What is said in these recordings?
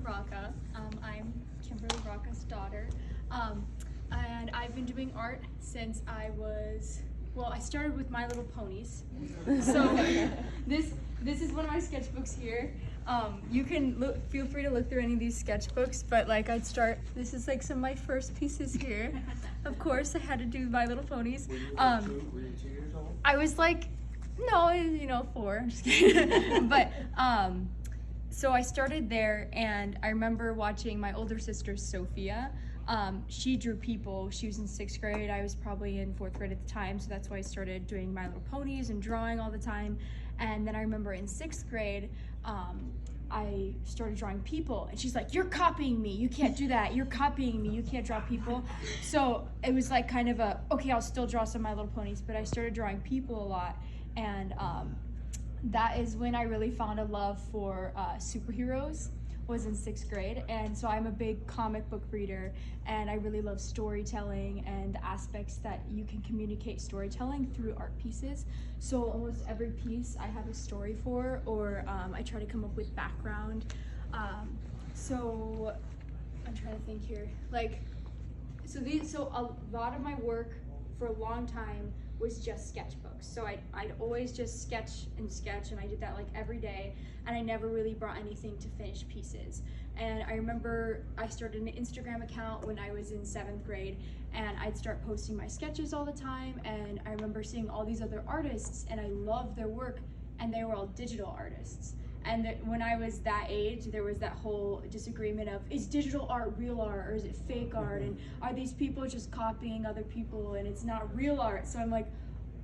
Rocca. I'm Kimberly Rocca's daughter. And I've been doing art since I started with My Little Ponies. So this is one of my sketchbooks here. You can feel free to look through any of these sketchbooks, but this is like some of my first pieces here. Of course, I had to do My Little Ponies. Were you 2 years old? I was like, no, 4. I'm just kidding. But so I started there, and I remember watching my older sister Sophia. She drew people. She was in 6th grade. I was probably in 4th grade at the time, so that's why I started doing My Little Ponies and drawing all the time. And then I remember in 6th grade, I started drawing people, and she's like, "You're copying me. You can't do that. You're copying me. You can't draw people." So it was like kind of okay, I'll still draw some My Little Ponies, but I started drawing people a lot, and that is when I really found a love for superheroes. Was in 6th grade, and so I'm a big comic book reader, and I really love storytelling and the aspects that you can communicate storytelling through art pieces. So almost every piece I have a story for, or I try to come up with background. So I'm trying to think here. So a lot of my work for a long time was just sketchbooks. So I'd always just sketch, and I did that like every day, and I never really brought anything to finished pieces. And I remember I started an Instagram account when I was in 7th grade, and I'd start posting my sketches all the time, and I remember seeing all these other artists, and I loved their work, and they were all digital artists. And when I was that age, there was that whole disagreement of, is digital art real art, or is it fake art? And are these people just copying other people and it's not real art? So I'm like,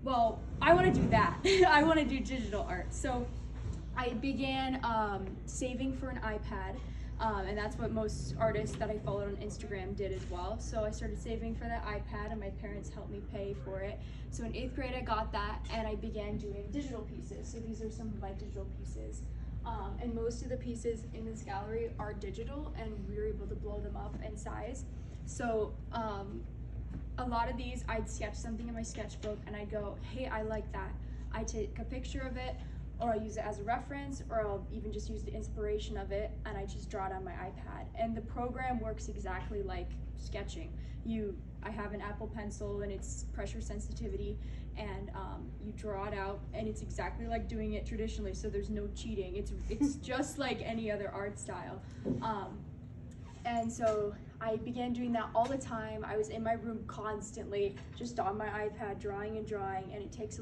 well, I want to do that. I want to do digital art. So I began saving for an iPad, and that's what most artists that I followed on Instagram did as well. So I started saving for that iPad, and my parents helped me pay for it. So in 8th grade, I got that, and I began doing digital pieces. So these are some of my digital pieces. And most of the pieces in this gallery are digital, and we were able to blow them up in size. So a lot of these, I'd sketch something in my sketchbook, and I'd go, hey, I like that. I take a picture of it, or I'll use it as a reference, or I'll even just use the inspiration of it, and I just draw it on my iPad. And the program works exactly like sketching. I have an Apple Pencil, and it's pressure sensitivity, and you draw it out, and it's exactly like doing it traditionally, so there's no cheating. It's just like any other art style. And so I began doing that all the time. I was in my room constantly, just on my iPad, drawing, and it takes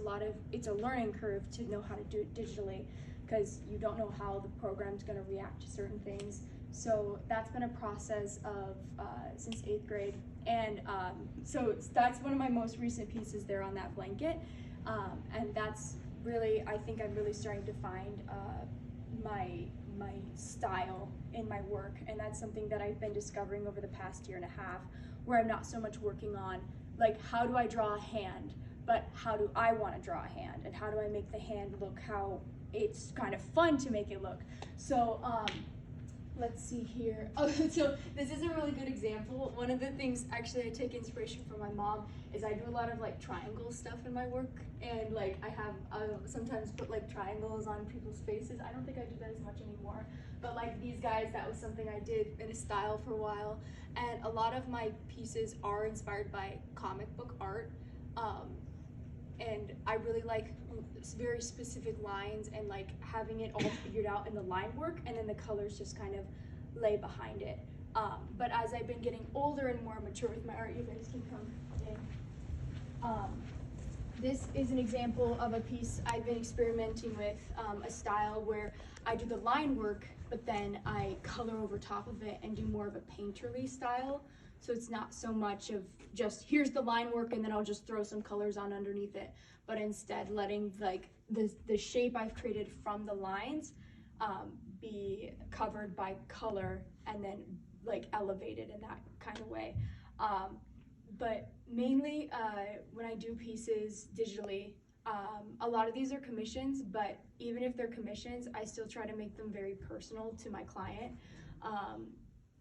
it's a learning curve to know how to do it digitally, because you don't know how the program's gonna react to certain things. So that's been a process of since 8th grade. And so that's one of my most recent pieces there on that blanket. And that's really, I think I'm really starting to find my style in my work, and that's something that I've been discovering over the past 1.5 years, where I'm not so much working on like, how do I draw a hand, but how do I want to draw a hand, and how do I make the hand look how it's kind of fun to make it look. So let's see here. Oh, so this is a really good example. One of the things, actually, I take inspiration from my mom, is I do a lot of like triangle stuff in my work, and like I sometimes put like triangles on people's faces. I don't think I do that as much anymore, but like these guys, that was something I did in a style for a while. And a lot of my pieces are inspired by comic book art, and I really like very specific lines, and like having it all figured out in the line work, and then the colors just kind of lay behind it. But as I've been getting older and more mature with my art, you guys can come in. This is an example of a piece I've been experimenting with, a style where I do the line work, but then I color over top of it and do more of a painterly style. So it's not so much of just, here's the line work and then I'll just throw some colors on underneath it, but instead letting like the shape I've created from the lines be covered by color, and then like elevated in that kind of way. But mainly when I do pieces digitally, a lot of these are commissions, but even if they're commissions, I still try to make them very personal to my client.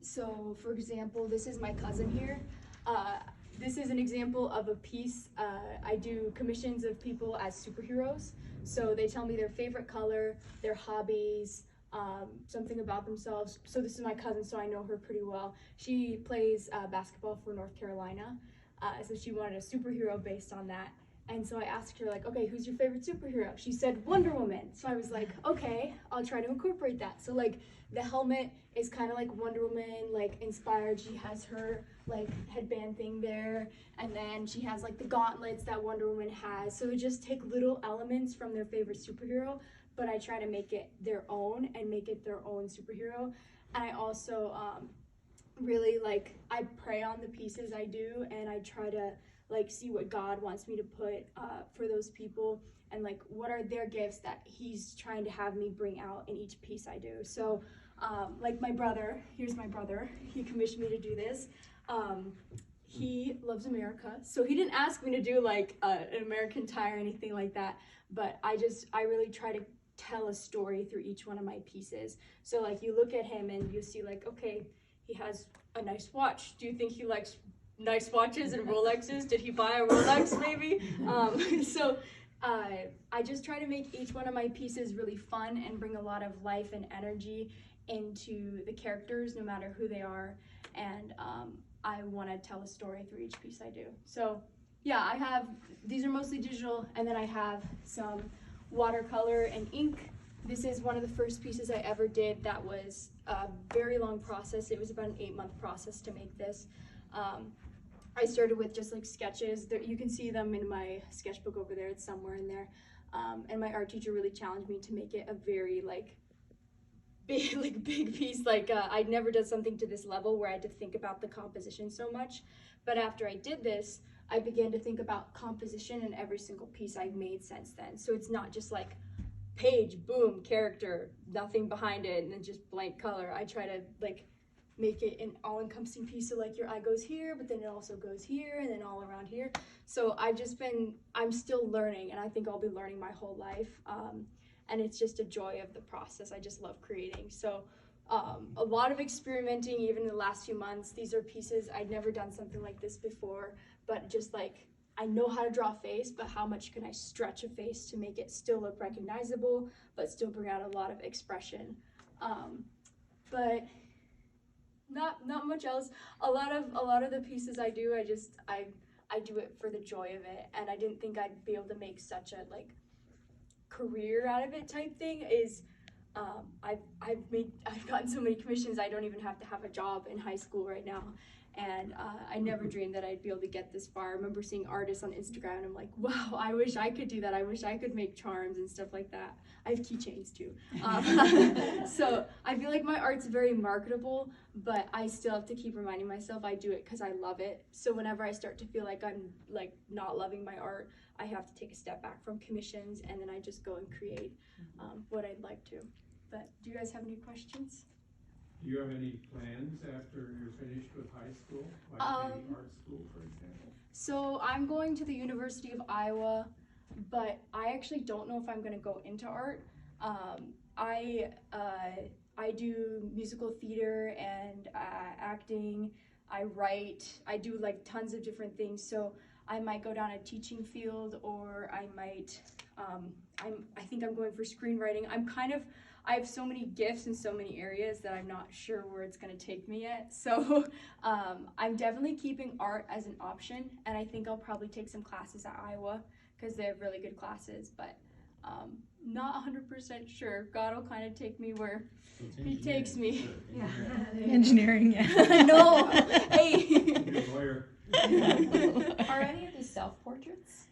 So for example, this is my cousin here. This is an example of a piece. I do commissions of people as superheroes. So they tell me their favorite color, their hobbies, something about themselves. So this is my cousin, so I know her pretty well. She plays basketball for North Carolina, so she wanted a superhero based on that. And so I asked her, like, okay, who's your favorite superhero? She said Wonder Woman. So I was like, okay, I'll try to incorporate that. So like the helmet is kind of like Wonder Woman, like inspired. She has her like headband thing there. And then she has like the gauntlets that Wonder Woman has. So we just take little elements from their favorite superhero, but I try to make it their own and make it their own superhero. And I also really like, I pray on the pieces I do, and I try to like see what God wants me to put for those people, and like what are their gifts that he's trying to have me bring out in each piece I do. So like my brother, here's my brother, he commissioned me to do this. He loves America, so he didn't ask me to do like an American tie or anything like that, but I really try to tell a story through each one of my pieces. So like you look at him and you see like, okay, he has a nice watch. Do you think he likes nice watches and Rolexes? Did he buy a Rolex maybe? So I just try to make each one of my pieces really fun and bring a lot of life and energy into the characters, no matter who they are. And I want to tell a story through each piece I do. So yeah, these are mostly digital, and then I have some watercolor and ink. This is one of the first pieces I ever did that was a very long process. It was about an 8-month process to make this. I started with just like sketches. You can see them in my sketchbook over there. It's somewhere in there. And my art teacher really challenged me to make it a very big piece. I'd never done something to this level where I had to think about the composition so much. But after I did this, I began to think about composition in every single piece I've made since then. So it's not just like page, boom, character, nothing behind it, and then just blank color. I try to like make it an all-encompassing piece, so like your eye goes here, but then it also goes here, and then all around here. So I'm still learning, and I think I'll be learning my whole life, and it's just a joy of the process. I just love creating. So a lot of experimenting even in the last few months. These are pieces, I'd never done something like this before, but just like, I know how to draw a face, but how much can I stretch a face to make it still look recognizable, but still bring out a lot of expression. But not much else. A lot of the pieces I do, I do it for the joy of it, and I didn't think I'd be able to make such a like career out of it type thing. I've gotten so many commissions. I don't even have to have a job in high school right now. And I never dreamed that I'd be able to get this far. I remember seeing artists on Instagram, and I'm like, wow, I wish I could do that. I wish I could make charms and stuff like that. I have keychains too. So I feel like my art's very marketable, but I still have to keep reminding myself I do it because I love it. So whenever I start to feel like I'm like not loving my art, I have to take a step back from commissions, and then I just go and create what I'd like to. But do you guys have any questions? Do you have any plans after you're finished with high school, like maybe art school, for example? So I'm going to the University of Iowa, but I actually don't know if I'm going to go into art. I do musical theater and acting. I write. I do like tons of different things. So I might go down a teaching field, or I might. I think I'm going for screenwriting. I have so many gifts in so many areas that I'm not sure where it's going to take me yet. So I'm definitely keeping art as an option, and I think I'll probably take some classes at Iowa because they have really good classes, but not 100% sure. God will kind of take me where he takes me. Yeah, engineering, yeah. No, hey. You're a lawyer. Are any of these self-portraits?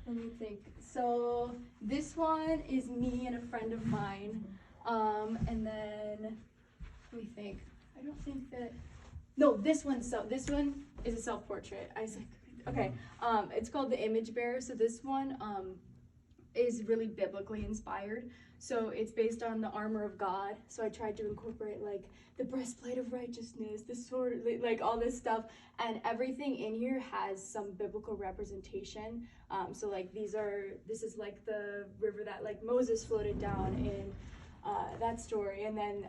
Let me think. So this one is me and a friend of mine. And then let me think. I don't think that. No, this one is a self-portrait. I was like, okay. It's called The Image Bearer. So this one is really biblically inspired. So it's based on the armor of God. So I tried to incorporate like the breastplate of righteousness, the sword, like all this stuff, and everything in here has some biblical representation. So like this is like the river that like Moses floated down in that story, and then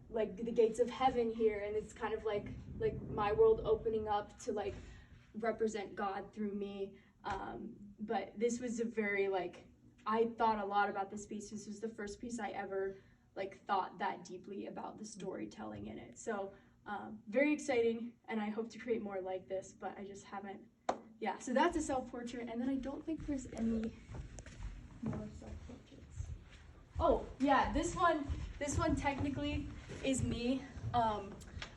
like the gates of heaven here, and it's kind of like my world opening up to like represent God through me. But this was a very like, I thought a lot about this piece. This was the first piece I ever like thought that deeply about the storytelling in it. So very exciting, and I hope to create more like this, but I just haven't. Yeah, so that's a self-portrait, and then I don't think there's any more self-portraits. Oh yeah, this one technically is me.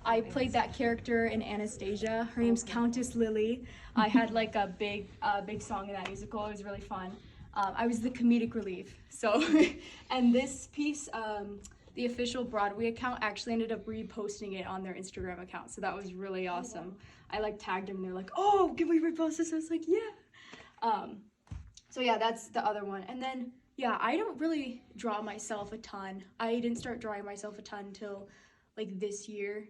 I played that character in Anastasia. Her name's Countess Lily. I had like a big song in that musical. It was really fun. I was the comedic relief. So, and this piece, the official Broadway account actually ended up reposting it on their Instagram account. So that was really awesome. I like tagged them and they're like, "Oh, can we repost this?" I was like, "Yeah." So yeah, that's the other one. And then yeah, I don't really draw myself a ton. I didn't start drawing myself a ton until like this year.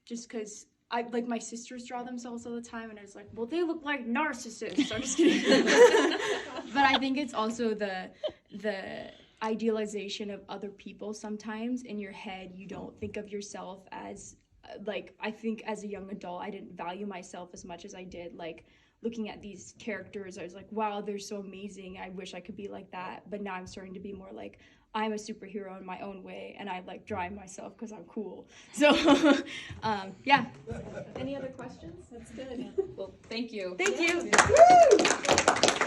Just because I like my sisters draw themselves all the time, and I was like, well, they look like narcissists. I'm just kidding. But I think it's also the idealization of other people. Sometimes in your head, you don't think of yourself as like, I think as a young adult, I didn't value myself as much as I did. Like looking at these characters, I was like, wow, they're so amazing. I wish I could be like that. But now I'm starting to be more like, I'm a superhero in my own way, and I like drive myself because I'm cool. So, yeah. Any other questions? That's good. Well, thank you. Thank you. Woo!